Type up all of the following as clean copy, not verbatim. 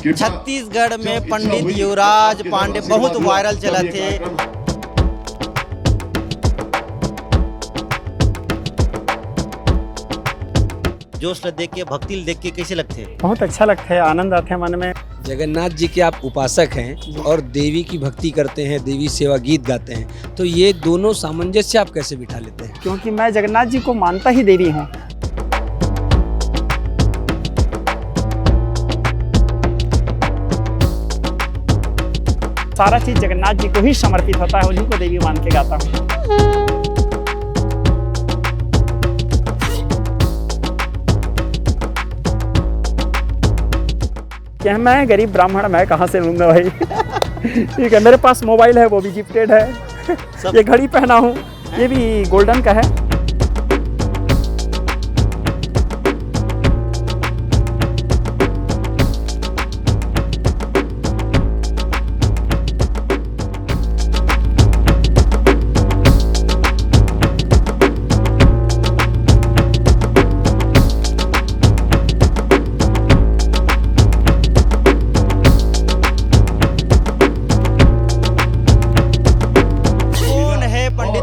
छत्तीसगढ़ में पंडित युवराज पांडे बहुत वायरल चला थे। जोश देख के, भक्ति देख के कैसे लगते हैं? बहुत अच्छा लगता है, आनंद आता है मन में। जगन्नाथ जी के आप उपासक हैं और देवी की भक्ति करते हैं, देवी सेवा गीत गाते हैं, तो ये दोनों सामंजस्य आप कैसे बिठा लेते हैं? क्योंकि मैं जगन्नाथ जी को मानता ही देवी हूँ। सारा चीज जगन्नाथ जी को ही समर्पित होता है, उन्हीं को देवी मान के गाता हूँ। क्या मैं गरीब ब्राह्मण, मैं कहाँ से लूँगा भाई। ठीक है, मेरे पास मोबाइल है, वो भी गिफ्टेड है। ये घड़ी पहना हूँ, ये भी गोल्डन का है।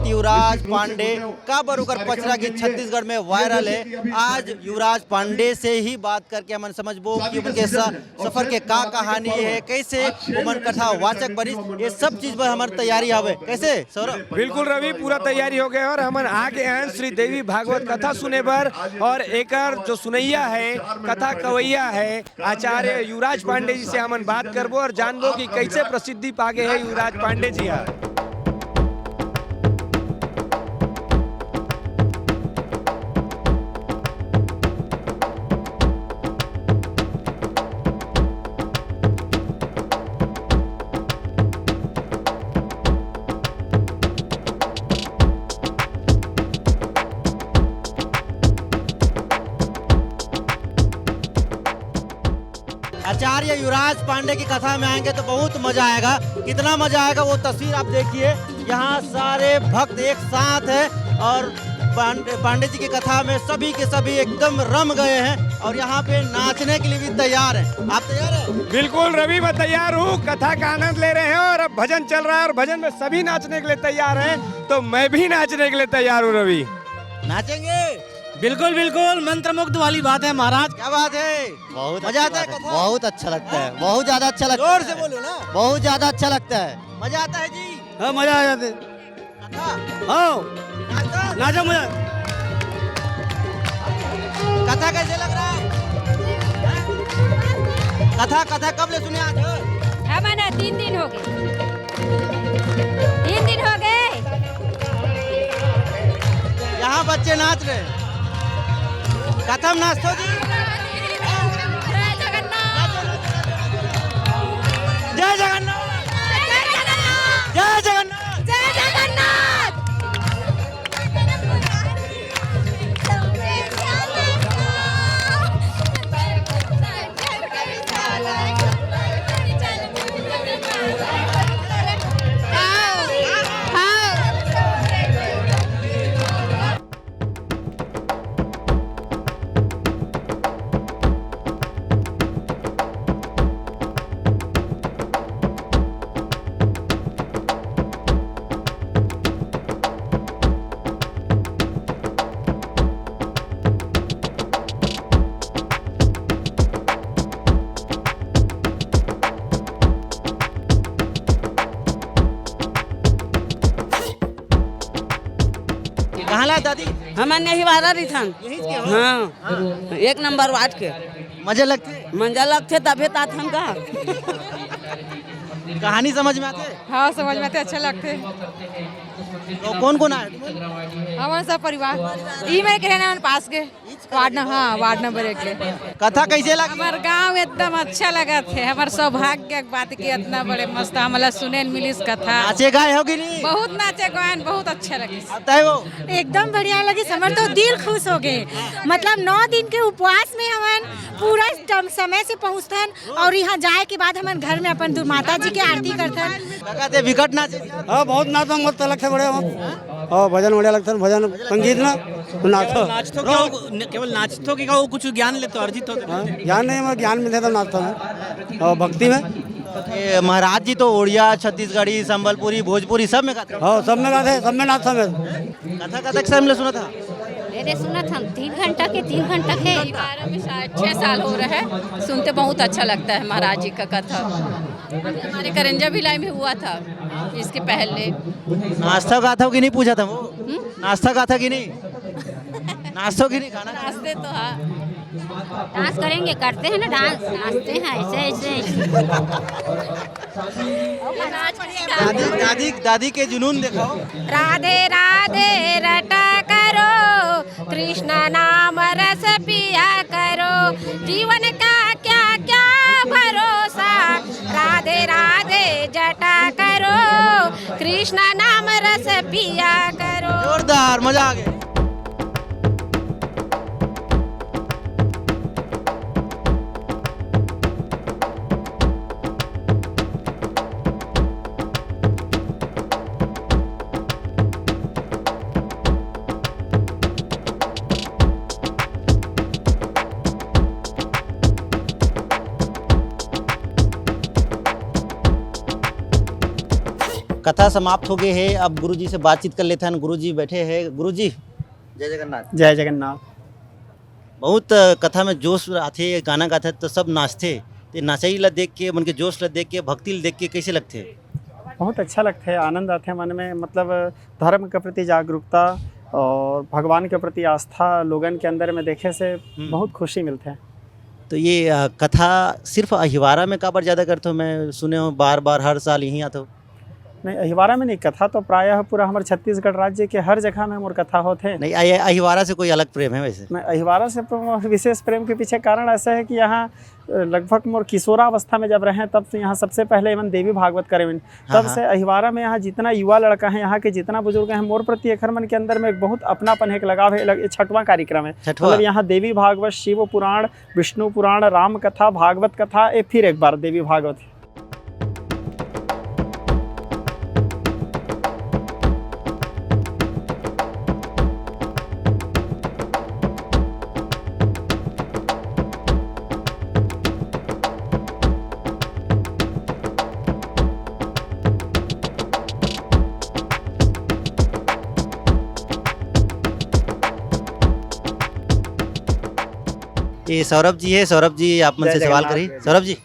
युवराज पांडे का बरोबर पचरा की छत्तीसगढ़ में वायरल है। आज युवराज पांडे से ही बात करके हम समझबो कि उनके सफर के का कहानी है, कैसे उमन कथा वाचक बनी, ये सब चीज पर हमारी तैयारी हवे। कैसे सौरभ? बिल्कुल रवि, पूरा तैयारी हो गया और हम आगे हैं श्री देवी भागवत कथा सुने पर। और एक जो सुनैया है, कथा कवैया है, आचार्य युवराज पांडे जी से हम बात करबो और जानबो कि कैसे प्रसिद्धि पागे है युवराज पांडे जी। आचार्य युवराज पांडे की कथा में आएंगे तो बहुत मजा आएगा। कितना मजा आएगा वो तस्वीर आप देखिए। यहाँ सारे भक्त एक साथ हैं और पांडे जी की कथा में सभी के सभी एकदम रम गए हैं और यहाँ पे नाचने के लिए भी तैयार हैं। आप तैयार हैं? बिल्कुल रवि, मैं तैयार हूँ। कथा का आनंद ले रहे हैं और अब भजन चल रहा है और भजन में सभी नाचने के लिए तैयार हैं, तो मैं भी नाचने के लिए तैयार हूँ। रवि, नाचेंगे? बिल्कुल बिल्कुल, मंत्रमुग्ध वाली बात है महाराज। क्या बात है? बहुत मजा आता है कथा? बहुत अच्छा लगता है, बहुत ज्यादा अच्छा लगता है। जोर से बोलो ना। बहुत ज्यादा अच्छा लगता है, मजा आता है जी। हाँ, मजा आ जाते। हाँ, नाचो मजा। कथा कैसे लग रहा है? कथा कब ले सुने आज? हमारा 3 दिन हो गए। 3 दिन हो गए। यहाँ बच्चे नाच रहे। कथम नाचतो जी। जय जगन्नाथ। जय जगन्नाथ। जय जगन्नाथ। जय जगन्नाथ। जय जगन्नाथ। कहाँ लाए दादी? हमारे नहीं वाला रही था। यही के हो? हाँ, 1 नंबर वाट के मजे लगते? मंजा लगते तबे तात हम का। कहानी समझ में आते? हाँ, समझ में आते, अच्छे लगते। तो कौन आए? हमारे सब परिवार ई में रहना पास के वार्ड नंबर 1 के। कथा कैसे लगी? हमारे गांव एकदम अच्छा लगा थे। हमारे सौभाग्य बात की इतना बड़े मस्त हमारा सुने मिली इस कथा। नाचे गाए होगी नहीं? बहुत नाचे गायन, बहुत अच्छे लगे। आता है वो? एकदम बढ़िया लगी। समझ तो दिल खुश हो गए। मतलब 9 दिन के उपवास में हम पूरा समय से पहुँचतन और यहाँ जाए के बाद हम घर में अपन माता जी के आरती करतन। विकट नाचे? हाँ, बहुत नाच मत लगते बड़े हम। और भजन बढ़िया लगता है, भजन संगीत ना नाचो। नाचतो क्या केवल नाचतो कि वो कुछ ज्ञान लेते हो अर्जित होते हाँ, ज्ञान नहीं, मैं ज्ञान मिलता तब नाचता हूँ। और भक्ति में ये महाराज जी तो उड़िया, छत्तीसगढ़ी, संबलपुरी, भोजपुरी सब में गाते हैं। हाँ, सब में गाते, सब में नाचता मैं। कथा कथक से हमने सुना था। मैंने सुना था 3 घंटा के 3 घंटा के 6 साल हो रहे हैं, सुनते बहुत अच्छा लगता है महाराज जी का कथा। हमारे करंजा भिलाई में हुआ था इसके पहले। नाश्ता गाथा कि नहीं पूछा था वो? नाश्ता गाथा कि नहीं? नाश्तो कि नहीं खाना? नाचते तो हाँ, डांस करेंगे, करते हैं ना डांस, नाचते हैं ऐसे दादी के जुनून दिखाओ। राधे राधे रटा करो, कृष्ण नाम रस पिया करो, जीवन का क्या क्या भरोसा, राधे राधे जटा करो, कृष्ण नाम रस पिया करो। जोरदार, मजा आ गया। कथा समाप्त हो गई है। अब गुरुजी से बातचीत कर लेते हैं। गुरुजी बैठे हैं। गुरुजी जय जगन्नाथ। जय जगन्नाथ। बहुत कथा में जोश आते, गाना गाते तो सब नाचते, तो नाचाई ला देख के, मन के जोश ला देख के, भक्ति ला देख के कैसे लगते? बहुत अच्छा लगता है, आनंद आते हैं मन में। मतलब धर्म के प्रति जागरूकता और भगवान के प्रति आस्था लोगन के अंदर में देखे से बहुत खुशी मिलते हैं। तो ये कथा सिर्फ अहिवारा में काबर ज़्यादा करते हो? मैं सुने हो बार बार हर साल यहीं आते हो। नहीं, अहिवारा में नहीं, कथा तो प्रायः पूरा हमारे छत्तीसगढ़ राज्य के हर जगह में मोर कथा होते। नहीं, अहिवारा से कोई अलग प्रेम है वैसे? मैं अहिवारा से विशेष प्रेम के पीछे कारण ऐसा है कि यहाँ लगभग मोर किशोरावस्था में जब रहे तब से यहाँ सबसे पहले एवं देवी भागवत करे, तब से अहिवारा में यहाँ जितना युवा लड़का है, यहाँ के जितना बुजुर्ग हैं, मोर प्रति एक मन के अंदर में एक बहुत अपनापन है, एक लगाव है। ये 6वां कार्यक्रम है। मतलब यहाँ देवी भागवत, शिव पुराण, विष्णु पुराण, राम कथा, भागवत कथा, फिर एक बार देवी भागवत। ये सौरभ जी है। सौरभ जी, आप मुझसे सवाल करिए। सौरभ जी,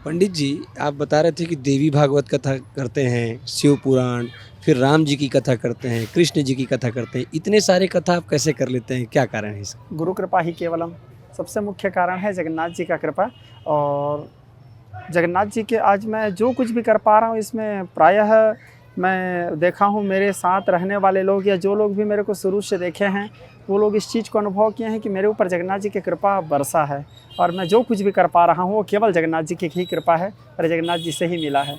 पंडित जी, आप बता रहे थे कि देवी भागवत कथा करते हैं, शिव पुराण, फिर राम जी की कथा करते हैं, कृष्ण जी की कथा करते हैं, इतने सारे कथा आप कैसे कर लेते हैं? क्या कारण है इसका? गुरु कृपा ही केवलम। सबसे मुख्य कारण है जगन्नाथ जी का कृपा। और जगन्नाथ जी के आज मैं जो कुछ भी कर पा रहा हूँ, इसमें प्रायः मैं देखा हूँ मेरे साथ रहने वाले लोग या जो लोग भी मेरे को शुरू से देखे हैं, वो लोग इस चीज़ को अनुभव किए हैं कि मेरे ऊपर जगन्नाथ जी की कृपा बरसा है। और मैं जो कुछ भी कर पा रहा हूँ वो केवल जगन्नाथ जी की ही कृपा है और जगन्नाथ जी से ही मिला है।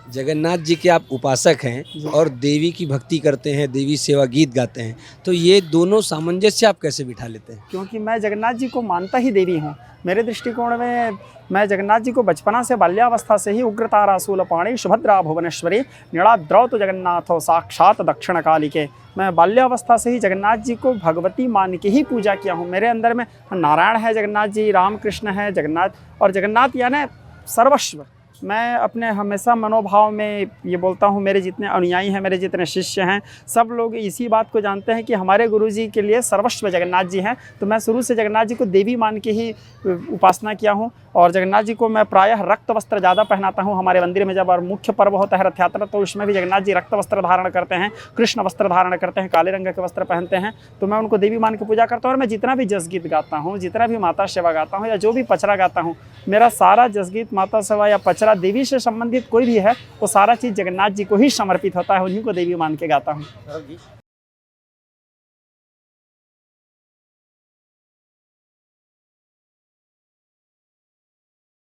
जगन्नाथ जी के आप उपासक हैं और देवी की भक्ति करते हैं, देवी सेवा गीत गाते हैं, तो ये दोनों सामंजस्य आप कैसे बिठा लेते हैं? क्योंकि मैं जगन्नाथ जी को मानता ही देवी हूँ। मेरे दृष्टिकोण में मैं जगन्नाथ जी को बचपना से, बाल्यावस्था से ही उग्रतारा शूलपाणी सुभद्रा भुवनेश्वरी नीलाद्रौत जगन्नाथो साक्षात दक्षिण काली के, मैं बाल्यावस्था से ही जगन्नाथ जी को भगवती मान के ही पूजा किया हूँ। मेरे अंदर में नारायण है, जगन्नाथ जी, राम कृष्ण है, जगन्नाथ, और जगन्नाथ यानी सर्वस्व। मैं अपने हमेशा मनोभाव में ये बोलता हूँ, मेरे जितने अनुयायी हैं, मेरे जितने शिष्य हैं, सब लोग इसी बात को जानते हैं कि हमारे गुरुजी के लिए सर्वस्व जगन्नाथ जी हैं। तो मैं शुरू से जगन्नाथ जी को देवी मान के ही उपासना किया हूँ। और जगन्नाथ जी को मैं प्रायः रक्त वस्त्र ज़्यादा पहनाता हूँ। हमारे मंदिर में जब और मुख्य पर्व होता है रथ यात्रा, तो उसमें भी जगन्नाथ जी रक्त वस्त्र धारण करते हैं, कृष्ण वस्त्र धारण करते हैं, काले रंग के वस्त्र पहनते हैं। तो मैं उनको देवी मान के पूजा करता हूँ। और मैं जितना भी जसगीत गाता हूँ, जितना भी माता सेवा गाता हूँ या जो भी पचरा गाता हूँ, मेरा सारा जसगीत, माता सेवा या पचरा देवी से संबंधित कोई भी है, वो सारा चीज़ जगन्नाथ जी को ही समर्पित होता है। उन्हीं को देवी मान के गाता हूँ।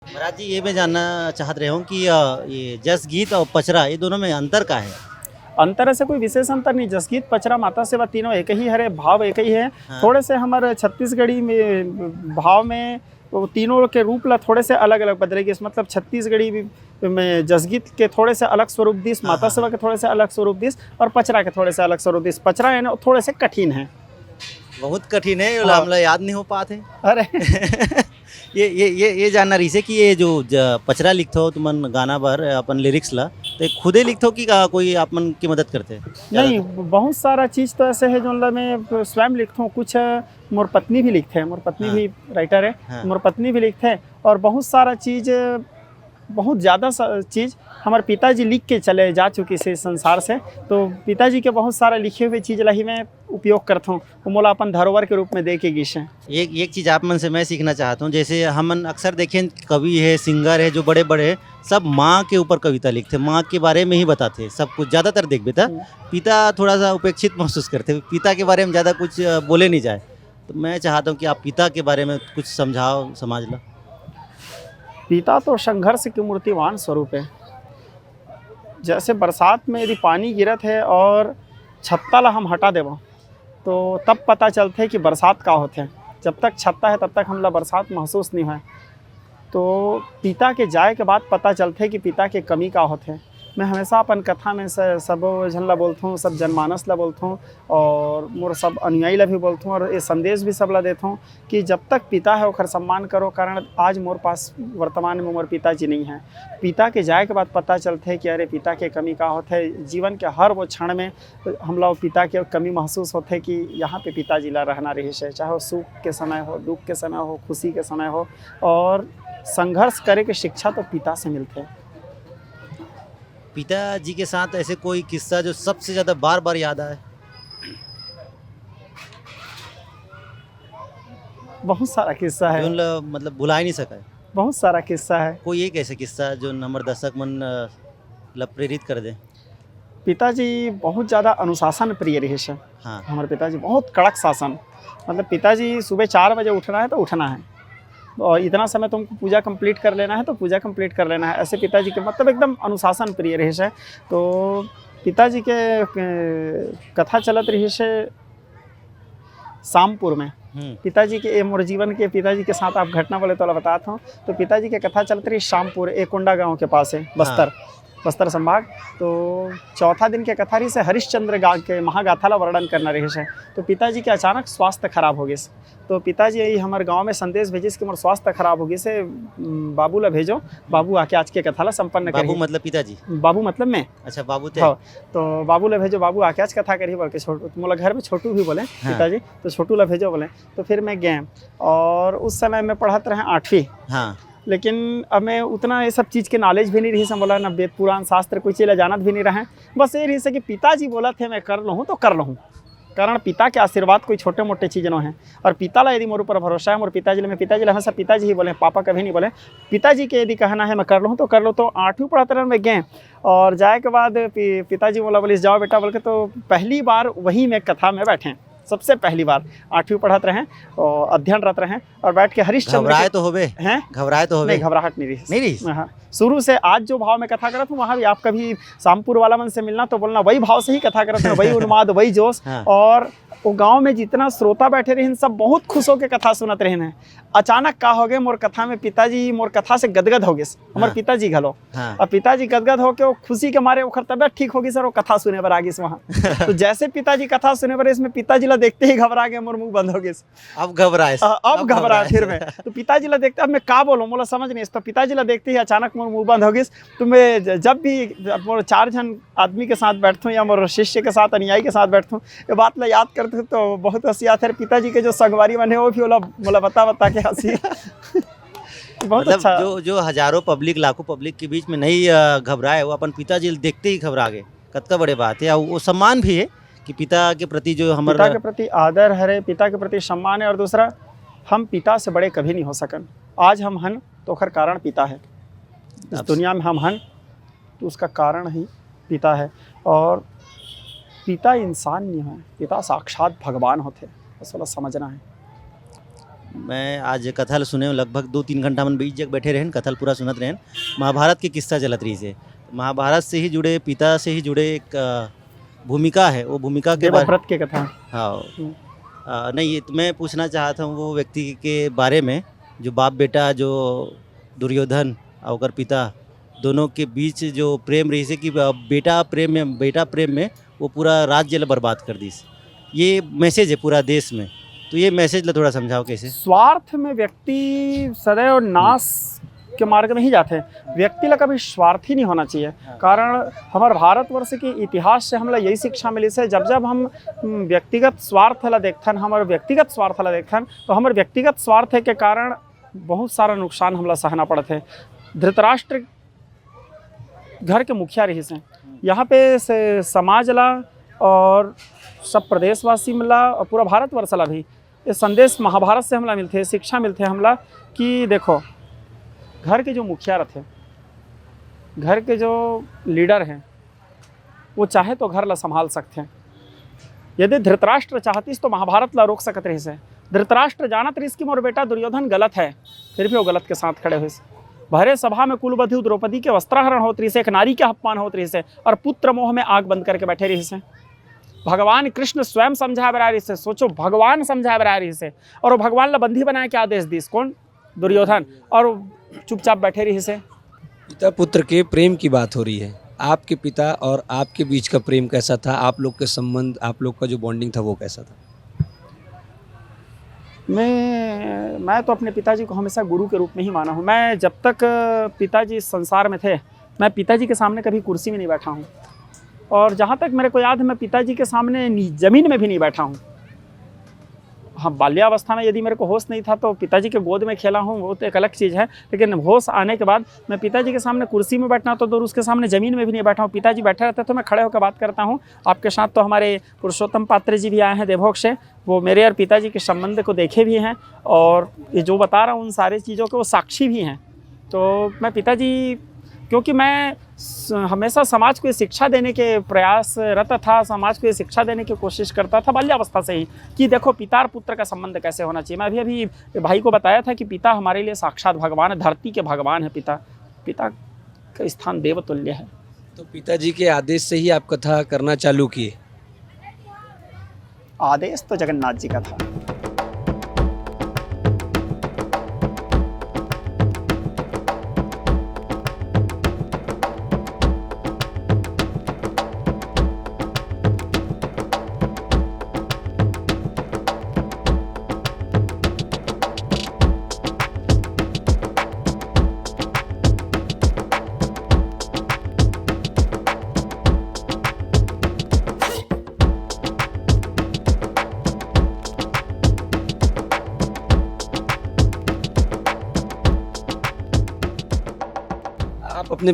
महाराज जी, ये मैं जानना चाहत रहे हूँ कि ये जस गीत और पचरा, ये दोनों में अंतर का है? अंतर ऐसे कोई विशेष अंतर नहीं। जसगीत, पचरा, माता सेवा तीनों एक ही है, भाव एक ही है। हाँ। थोड़े से हमारे छत्तीसगढ़ी में भाव में वो तीनों के रूप ला थोड़े से अलग अलग बदलेगी। मतलब छत्तीसगढ़ी में जसगीत के थोड़े से अलग स्वरूप दिस, माता सेवा के थोड़े से अलग स्वरूप दिस और पचरा के थोड़े से अलग स्वरूप दिस। पचरा है ना थोड़े से कठिन है, बहुत कठिन है, हाँ। हमला याद नहीं हो पाते। अरे ये जानना रही से कि ये जो पचरा लिखते हो तुमन गाना भर अपन लिरिक्स ला, तो ये खुदे लिखते हो कि कोई आप मन की मदद करते? नहीं, बहुत सारा चीज़ तो ऐसे है जो मतलब मैं स्वयं लिखता हूँ। कुछ मोर पत्नी भी लिखते हैं, मोर पत्नी हाँ। भी राइटर है, हाँ। मोर पत्नी भी लिखते हैं। और बहुत सारा चीज़, बहुत ज़्यादा चीज़ हमारे पिताजी लिख के चले जा चुकी से संसार से, तो पिताजी के बहुत सारा लिखे हुए चीज़ ला ही मैं उपयोग करता हूँ, वो मोला अपन धरोहर के रूप में दे के गीश हैं। एक चीज़ आप मन से मैं सीखना चाहता हूँ, जैसे हमन अक्सर देखें कवि है, सिंगर है जो बड़े बड़े सब माँ के ऊपर कविता लिखते, माँ के बारे में ही बताते सब कुछ, ज़्यादातर देख बेटा पिता थोड़ा सा उपेक्षित महसूस करते, पिता के बारे में ज़्यादा कुछ बोले नहीं जाए। तो मैं चाहता हूँ कि आप पिता के बारे में कुछ समझाओ समाज ला। पिता तो संघर्ष के मूर्तिवान स्वरूप है। जैसे बरसात में यदि पानी गिरत है और छत्ता ला हम हटा देव तो तब पता चलते है कि बरसात का होते हैं। जब तक छत्ता है तब तक हमला बरसात महसूस नहीं है। तो पिता के जाए के बाद पता चलते है कि पिता के कमी का होते हैं। मैं हमेशा अपन कथा में सब जन ला बोलता हूँ, सब जनमानस ला बोलता हूँ और मोर सब अनुयायी ला भी बोलता हूँ और ये संदेश भी सब ला देता हूँ कि जब तक पिता है ओखर सम्मान करो। कारण आज मोर पास वर्तमान में मोर पिताजी नहीं है। पिता के जाए के बाद पता चलते है कि अरे पिता के कमी का होता है। जीवन के हर वो क्षण में हम लोग पिता के कमी महसूस होते है कि यहाँ पे पिताजी ला रहना रही है, चाहे वो सुख के समय हो, दुख के समय हो, खुशी के समय हो। और संघर्ष करे के शिक्षा तो पिता से मिलते हैं। पिताजी के साथ ऐसे कोई किस्सा जो सबसे ज़्यादा बार बार याद आए? बहुत सारा किस्सा है, जो मतलब भुला ही नहीं सका है। बहुत सारा किस्सा है। कोई एक ऐसे किस्सा जो हमारे दर्शक मन प्रेरित कर दे? पिताजी बहुत ज़्यादा अनुशासन प्रिय रहे हैं। हाँ। हमारे पिताजी बहुत कड़क शासन, मतलब पिताजी सुबह 4 बजे उठना है तो उठना है और इतना समय तुमको पूजा कंप्लीट कर लेना है तो पूजा कंप्लीट कर लेना है। ऐसे पिताजी के मतलब एकदम अनुशासन प्रिय रहे हैं। तो पिताजी के कथा चलत रही है शामपुर में। पिताजी के मोर जीवन के पिताजी के साथ आप घटना बोले तो बताता हूँ। तो पिताजी के कथा चलत रही शामपुर, एकोंडा गांव के पास है, बस्तर। हाँ। बस्तर संभाग। तो चौथा दिन के कथा रही से हरिश्चंद्र गा के महागाथा ला वर्णन करना रही है। तो पिताजी के अचानक स्वास्थ्य खराब हो गए। तो पिताजी यही हमारे गांव में संदेश भेजिस कि मोर स्वास्थ्य खराब हो गई से बाबू ला भेजो, बाबू आके आज के कथा ला संपन्न करी। बाबू मतलब पिताजी? बाबू मतलब मैं। अच्छा, बाबू थे। हाँ, तो बाबू ला भेजो, बाबू आके आज कथा करी बोल के। छोटू मोला घर में छोटू भी बोले। हाँ। पिताजी तो छोटू ला भेजो बोले। तो फिर मैं गए और उस समय मैं पढ़त रहे 8वीं। हाँ। लेकिन अब मैं उतना ये सब चीज़ के नॉलेज भी नहीं रही से, बोला ना वेद पुराण शास्त्र कोई चीज़ जानत भी नहीं रहे। बस ये रही से कि पिताजी बोला थे मैं कर लूँ तो कर लूँ। कारण पिता के आशीर्वाद कोई छोटे मोटे चीज़ न है। और पिता ला यदि मोर ऊपर भरोसा है, मोर पिताजी मैं पिताजी ला हमेशा पिताजी ही बोले, पापा कभी नहीं बोले। पिताजी के यदि कहना है मैं कर लूँ तो कर लो। तो 8वीं पढ़ाते रहे में गए और जाए के बाद पिताजी बोले जाओ बेटा बोल के। तो पहली बार वहीं में कथा में बैठे, सबसे पहली बार 8वीं पढ़त रहे और अध्ययनरत रहे और बैठ के हरिश्चंद्र। घबराए तो होबे हैं? घबराए तो होबे? नहीं, घबराहट नहीं रही। हाँ, शुरू से आज जो भाव में कथा करत हूँ वहाँ भी आप कभी शामपुर वाला मन से मिलना तो बोलना वही भाव से ही कथा करत हैं, वही उन्माद, वही जोश। हाँ। और वो गांव में जितना श्रोता बैठे रहे सब बहुत खुश होकर कथा सुनत रहे हैं। अचानक का हो गए मोर कथा में पिताजी मोर कथा से गदगद हो गए। हमारे पिताजी घलो। हाँ। और पिताजी गदगद होके वो खुशी के मारे ओखर तबियत ठीक होगी सर, वो कथा सुने बर आ गई वहाँ। तो जैसे पिताजी कथा सुने बर इसमें पिताजी ला देखते ही घबरा गए, मोर मुंह बंद हो गए। अब घबराए फिर मैं। तो पिताजी ला देखते अब मैं का बोलूँ मोला समझ नहीं। तो पिताजी ला देखते ही अचानक मोर मुंह बंद हो गई। तो मैं जब भी मोर 4 जन आदमी के साथ बैठता हूँ या मोर शिष्य के साथ, अनुयायी के साथ बैठता हूँ, ये बात ला याद करते तो बहुत हंसी आती है। पिताजी के जो संगवारी बने वो भी बोला बता के हंसी। बहुत मतलब अच्छा। जो हजारों पब्लिक, लाखों पब्लिक के बीच में नहीं घबराए, वो अपन पिताजी देखते ही घबरा गए। कतका बड़े बात है। वो सम्मान भी है कि पिता के प्रति जो हमारा, पिता के प्रति आदर है, पिता के प्रति सम्मान है। और दूसरा, हम पिता से बड़े कभी नहीं हो सकन। आज हम हन तो ओखर कारण पिता है। इस दुनिया में हम हन तो उसका कारण ही पिता है। और पिता इंसान नहीं है, पिता साक्षात भगवान होते, बस वाला समझना है। मैं आज कथल सुने लगभग 2-3 घंटा मन बीच जग बैठे रहें, कथल पूरा सुनत रहें। महाभारत के किस्सा चलत रही से, महाभारत से ही जुड़े, पिता से ही जुड़े एक भूमिका है। वो भूमिका के देवव्रत के कथा। हाँ। नहीं, ये तो मैं पूछना चाहता हूँ वो व्यक्ति के बारे में जो बाप बेटा, जो दुर्योधन और पिता दोनों के बीच जो प्रेम रही से कि बेटा प्रेम में वो पूरा राज्य बर्बाद कर दी। ये मैसेज है पूरा देश में, तो ये मैसेज ला थोड़ा समझाओ कैसे। स्वार्थ में व्यक्ति सदैव नाश के मार्ग में ही जाते हैं। व्यक्ति ला कभी स्वार्थी नहीं होना चाहिए। कारण हमारे भारतवर्ष के इतिहास से हमला यही शिक्षा मिली से, जब जब हम व्यक्तिगत स्वार्थ ला देखथन, हमारे व्यक्तिगत स्वार्थ ला देखथन, तो हमारे व्यक्तिगत स्वार्थ के कारण बहुत सारा नुकसान हमला सहना पड़ते हैं। धृतराष्ट्र घर के मुखिया रही से यहाँ पे से समाज ला और सब प्रदेशवासी मिला और पूरा भारतवर्ष ला भी ये संदेश महाभारत से हमला मिलते, शिक्षा मिलते हमला कि देखो घर के जो मुखिया रहते, घर के जो लीडर हैं, वो चाहे तो घर ला संभाल सकते हैं। यदि धृतराष्ट्र चाहतीस तो महाभारत ला रोक सकते रही से। धृतराष्ट्र जानत रही कि मोर बेटा दुर्योधन गलत है, फिर भी वो गलत के साथ खड़े हुए। भरे सभा में कुलवधू द्रौपदी के वस्त्राहरण होत रही से, एक नारी के अपमान होत रही से, और पुत्र मोह में आग बंद करके बैठे रही से। भगवान कृष्ण स्वयं समझा बरा रही से, सोचो भगवान समझा बरा रही से, और वो भगवान ला बंदी बनाए के आदेश दीस कौन? दुर्योधन, और चुपचाप बैठे रही से। पिता पुत्र के प्रेम की बात हो रही है। आपके पिता और आपके बीच का प्रेम कैसा था? आप लोग के संबंध, आप लोग का जो बॉन्डिंग था वो कैसा था? मैं तो अपने पिताजी को हमेशा गुरु के रूप में ही माना हूँ। मैं जब तक पिताजी इस संसार में थे, मैं पिताजी के सामने कभी कुर्सी में नहीं बैठा हूँ, और जहाँ तक मेरे को याद है मैं पिताजी के सामने ज़मीन में भी नहीं बैठा हूँ। हाँ, बाल्यावस्था में यदि मेरे को होश नहीं था तो पिताजी के गोद में खेला हूँ, वो तो एक अलग चीज़ है, लेकिन होश आने के बाद मैं पिताजी के सामने कुर्सी में बैठना तो दूर, उसके सामने ज़मीन में भी नहीं बैठा हूँ। पिताजी बैठे रहते तो मैं खड़े होकर बात करता हूँ। आपके साथ तो हमारे पुरुषोत्तम पात्र जी भी आए हैं देवभोग से, वो मेरे और पिताजी के संबंध को देखे भी हैं, और ये जो बता रहा हूँ उन सारी चीज़ों के वो साक्षी भी हैं। तो मैं पिताजी, क्योंकि मैं हमेशा समाज को ये शिक्षा देने के प्रयास रत था, समाज को ये शिक्षा देने की कोशिश करता था बाल्यावस्था से ही, कि देखो पिता और पुत्र का संबंध कैसे होना चाहिए। मैं अभी भाई को बताया था कि पिता हमारे लिए साक्षात भगवान है, धरती के भगवान है। पिता का स्थान देवतुल्य है। तो पिताजी के आदेश से ही आप कथा करना चालू किए? आदेश तो जगन्नाथ जी का था। आप अपने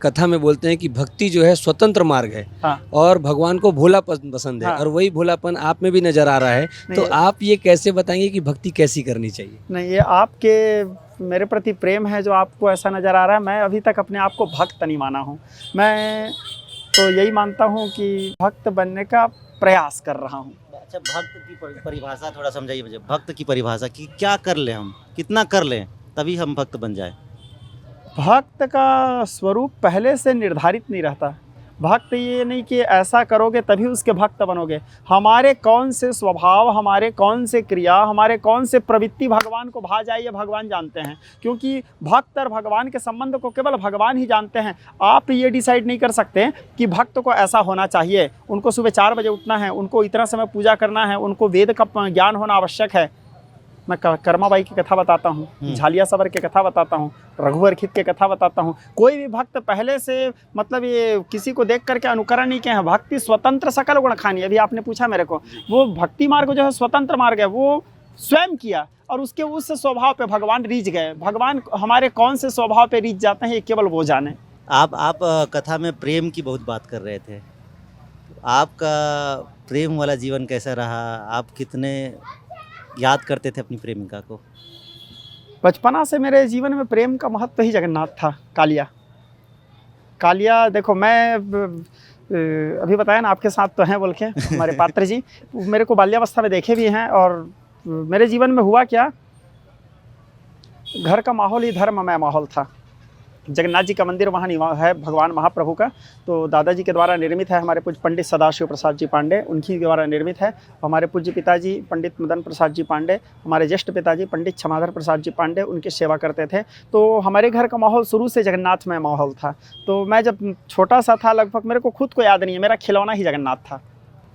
कथा में बोलते हैं कि भक्ति जो है स्वतंत्र मार्ग है। हाँ। और भगवान को भोला पसंद है। हाँ। और वही भोलापन आप में भी नजर आ रहा है। तो आप ये कैसे बताएंगे कि भक्ति कैसी करनी चाहिए? नहीं, ये आपके मेरे प्रति प्रेम है जो आपको ऐसा नज़र आ रहा है। मैं अभी तक अपने आप को भक्त नहीं माना हूँ। मैं तो यही मानता हूँ कि भक्त बनने का प्रयास कर रहा हूँ। अच्छा, भक्त की परिभाषा थोड़ा समझाइए मुझे। भक्त की परिभाषा कि क्या कर लें, हम कितना कर लें तभी हम भक्त बन जाए? भक्त का स्वरूप पहले से निर्धारित नहीं रहता। भक्त ये नहीं कि ऐसा करोगे तभी उसके भक्त बनोगे। हमारे कौन से स्वभाव, हमारे कौन से क्रिया, हमारे कौन से प्रवृत्ति भगवान को भा जाए ये भगवान जानते हैं, क्योंकि भक्त और भगवान के संबंध को केवल भगवान ही जानते हैं। आप ये डिसाइड नहीं कर सकते कि भक्त को ऐसा होना चाहिए, उनको सुबह 4 बजे उठना है, उनको इतना समय पूजा करना है, उनको वेद का ज्ञान होना आवश्यक है। मैं कर्माबाई की कथा बताता हूँ, झालिया सबर की कथा बताता हूँ, रघुवर खित की कथा बताता हूँ। कोई भी भक्त पहले से मतलब ये किसी को देख करके अनुकरण नहीं किया है। भक्ति स्वतंत्र सकल गुण खानी। अभी आपने पूछा मेरे को, वो भक्ति मार्ग जो है स्वतंत्र मार्ग है, वो स्वयं किया और उसके उस स्वभाव पे भगवान रीझ गए। भगवान हमारे कौन से स्वभाव पे रीझ जाते हैं ये केवल वो जाने। आप कथा में प्रेम की बहुत बात कर रहे थे। आपका प्रेम वाला जीवन कैसा रहा? आप कितने याद करते थे अपनी प्रेमिका को? बचपना से मेरे जीवन में प्रेम का महत्व ही जगन्नाथ था। कालिया देखो, मैं अभी बताया ना आपके साथ तो हैं बोल के हमारे पात्र जी, मेरे को बाल्यावस्था में देखे भी हैं। और मेरे जीवन में हुआ क्या, घर का माहौल ही धर्ममय माहौल था। जगन्नाथ जी का मंदिर वहाँ है भगवान महाप्रभु का। तो दादाजी के द्वारा निर्मित है, हमारे पूज्य पंडित सदाशिव प्रसाद जी पांडे उनकी द्वारा निर्मित है। हमारे पूज्य पिताजी पंडित मदन प्रसाद जी पांडे, हमारे ज्येष्ठ पिताजी पंडित क्षमाधर प्रसाद जी पांडे उनकी सेवा करते थे। तो हमारे घर का माहौल शुरू से जगन्नाथ में माहौल था। तो मैं जब छोटा सा था, लगभग मेरे को खुद को याद नहीं है, मेरा खिलौना ही जगन्नाथ था।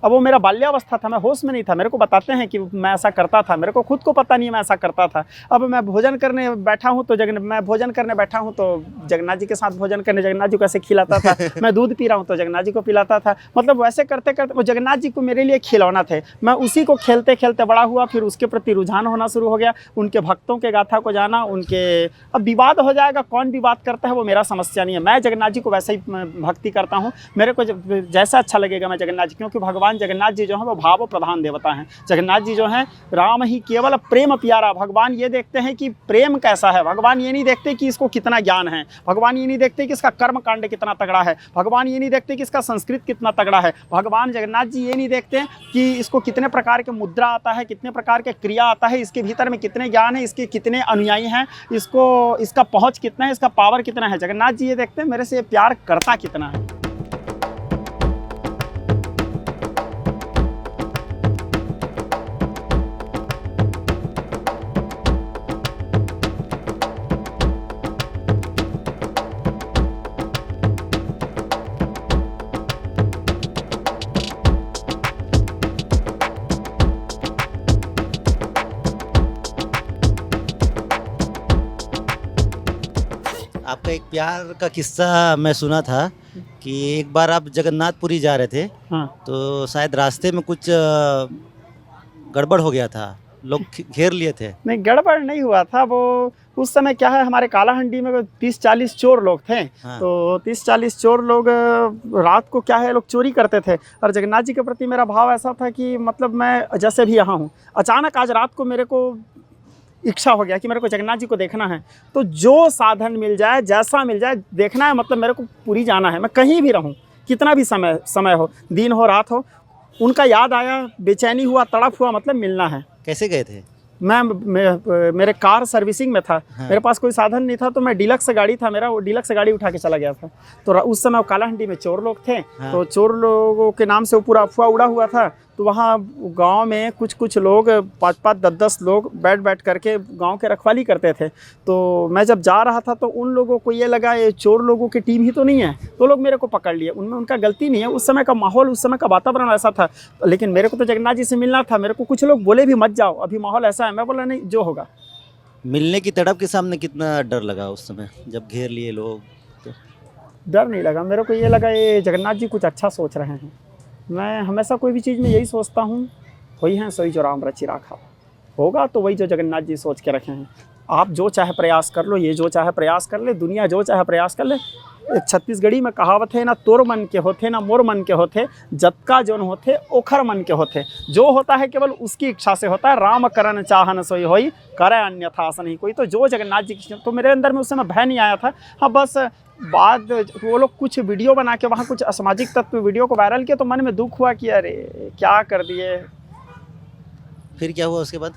अब वो मेरा बाल्यावस्था था, मैं होश में नहीं था। मेरे को बताते हैं कि मैं ऐसा करता था, मेरे को खुद को पता नहीं मैं ऐसा करता था। अब मैं भोजन करने बैठा हूँ तो जगन्नाथ जी के साथ भोजन करने जगन्नाथ जी को ऐसे खिलाता था। मैं दूध पी रहा हूँ तो जगन्नाथ जी को पिलाता था। मतलब वैसे करते करते वो जगन्नाथ जी को मेरे लिए खिलौना थे। मैं उसी को खेलते खेलते बड़ा हुआ, फिर उसके प्रति रुझान होना शुरू हो गया, उनके भक्तों के गाथा को जाना। अब विवाद हो जाएगा, कौन विवाद करता है वो मेरा समस्या नहीं है। मैं जगन्नाथ जी को वैसे ही भक्ति करता हूँ, मेरे को जैसा अच्छा लगेगा मैं जगन्नाथ जी, क्योंकि भगवान जगन्नाथ जी जो है वो भाव प्रधान देवता हैं। जगन्नाथ जी जो हैं राम ही केवल प्रेम प्यारा। भगवान ये देखते हैं कि प्रेम कैसा है। भगवान ये नहीं देखते कि इसको कितना ज्ञान है। भगवान ये नहीं देखते कि इसका कर्म कांड कितना तगड़ा है। भगवान ये नहीं देखते कि इसका संस्कृत कितना तगड़ा है। भगवान जगन्नाथ जी ये नहीं देखते कि इसको कितने प्रकार के मुद्रा आता है, कितने प्रकार के क्रिया आता है, इसके भीतर में कितने ज्ञान है, इसके कितने अनुयायी हैं, इसका पहुँच कितना है, इसका पावर कितना है। जगन्नाथ जी ये देखते हैं मेरे से प्यार करता कितना है। आपका एक प्यार का किस्सा मैं सुना था कि एक बार आप जगन्नाथपुरी जा रहे थे। हाँ। तो शायद रास्ते में कुछ गड़बड़ हो गया था, लोग घेर लिए थे। नहीं, गड़बड़ नहीं हुआ था। वो उस समय क्या है, हमारे कालाहंडी में 30-40 चोर लोग थे। हाँ। तो 30-40 चोर लोग रात को क्या है लोग चोरी करते थे। और जगन्नाथ जी के प्रति मेरा भाव ऐसा था कि मतलब मैं जैसे भी यहाँ हूँ, अचानक आज रात को मेरे को इच्छा हो गया कि मेरे को जगन्नाथ जी को देखना है। तो जो साधन मिल जाए, जैसा मिल जाए, देखना है। मतलब मेरे को पूरी जाना है, मैं कहीं भी रहूं, कितना भी समय हो, दिन हो रात हो, उनका याद आया, बेचैनी हुआ, तड़प हुआ, मतलब मिलना है। कैसे गए थे? मेरे कार सर्विसिंग में था। हाँ। मेरे पास कोई साधन नहीं था, तो मैं डीलक्स गाड़ी था मेरा, वो डीलक्स गाड़ी उठा के चला गया था। तो उस समय कालाहंडी में चोर लोग थे। हाँ। तो चोर लोगों के नाम से वो पूरा अफवाह उड़ा हुआ था। तो वहाँ गांव में कुछ लोग 5-5, 10-10 लोग बैठ करके गांव के रखवाली करते थे। तो मैं जब जा रहा था तो उन लोगों को ये लगा ये चोर लोगों की टीम ही तो नहीं है, तो लोग मेरे को पकड़ लिए। उनमें उनका गलती नहीं है, उस समय का माहौल, उस समय का वातावरण ऐसा था। लेकिन मेरे को तो जगन्नाथ जी से मिलना था। मेरे को कुछ लोग बोले भी मत जाओ, अभी माहौल ऐसा है। मैं बोला नहीं, जो होगा। मिलने की तड़प के सामने कितना डर लगा उस समय जब घेर लिए लोग? तो डर नहीं लगा, मेरे को ये लगा ये जगन्नाथ जी कुछ अच्छा सोच रहे हैं। मैं हमेशा कोई भी चीज़ में यही सोचता हूँ, वही हैं सोई जो राम रचि राखा। होगा तो वही जो जगन्नाथ जी सोच के रखे हैं। आप जो चाहे प्रयास कर लो, ये जो चाहे प्रयास कर ले, दुनिया जो चाहे प्रयास कर ले। एक छत्तीसगढ़ी में कहावत है ना, तोर मन के होते ना मोर मन के होते, जतका जोन होते ओखर मन के होते। जो होता है केवल उसकी इच्छा से होता है। राम करन चाहन सोई होई, करे अन्यथा आस नहीं कोई। तो जो जगन्नाथ जी की, तो मेरे अंदर में उस समय भय नहीं आया था। हाँ, बस बाद वो लोग कुछ वीडियो बना के वहाँ कुछ असामाजिक तत्व वीडियो को वायरल किया, तो मन में दुख हुआ कि अरे क्या कर दिए। फिर क्या हुआ उसके बाद?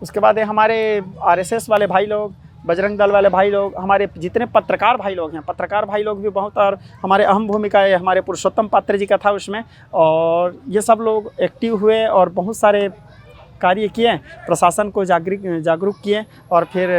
उसके बाद हमारे आरएसएस वाले भाई लोग, बजरंग दल वाले भाई लोग, हमारे जितने पत्रकार भाई लोग हैं, पत्रकार भाई लोग भी बहुत, और हमारे अहम भूमिका है हमारे पुरुषोत्तम पात्र जी का था उसमें। और ये सब लोग एक्टिव हुए और बहुत सारे कार्य किए, प्रशासन को जागरूक किए। और फिर